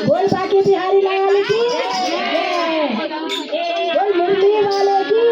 बोल बाकी बिहारी लाल की बोल मुरली वाले की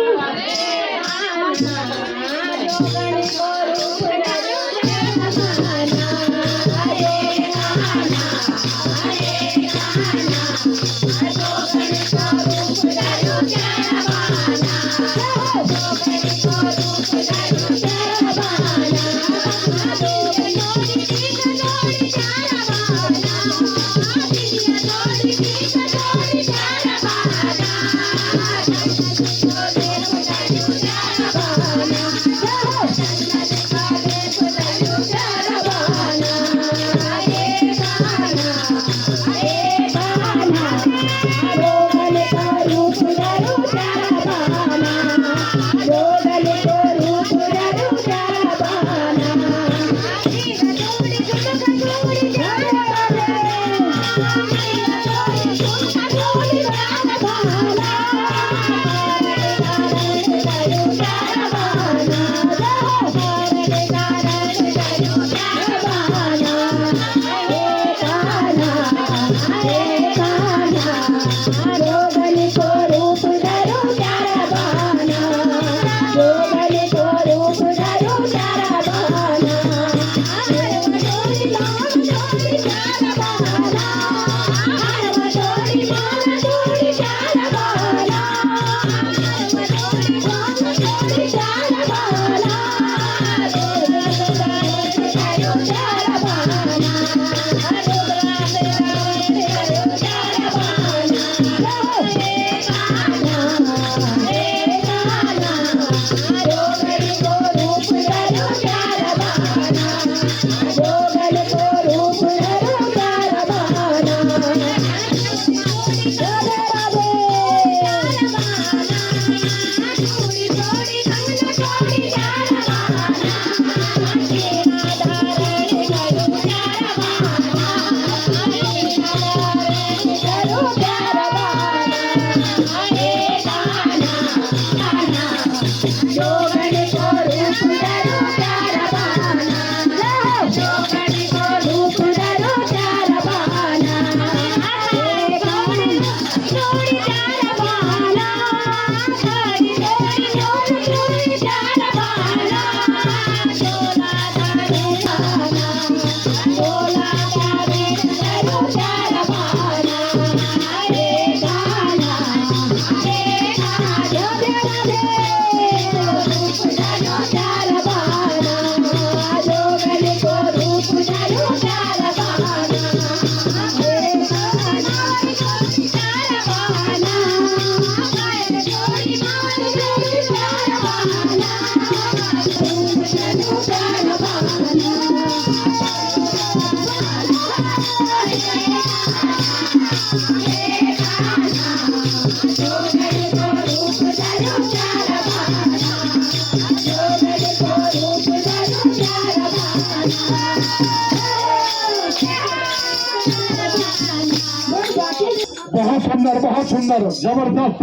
बहुत सुंदर जबरदस्त।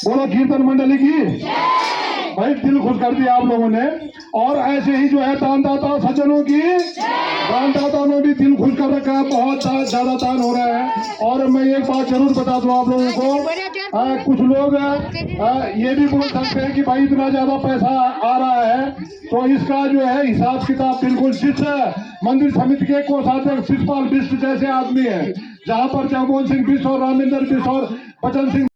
बोलो कीर्तन मंडली की भाई, दिल खुश कर दिया आप लोगों ने। और ऐसे ही जो है दानदाता सज्जनों की, दानदाताओं ने भी दिल खुश कर रखा है, बहुत ज्यादा दान हो रहा है। और मैं एक बात जरूर बता दूं आप लोगों को, कुछ लोग ये भी बोल सकते हैं कि भाई इतना ज्यादा पैसा आ रहा है, तो इसका जो है हिसाब किताब बिल्कुल जिस मंदिर समिति के कोषाध्यक्ष शिषपाल बिष्ट जैसे आदमी है, जहाँ पर जगमोहन सिंह बिष्ट और रामेंद्र बिष्ट और बचन सिंह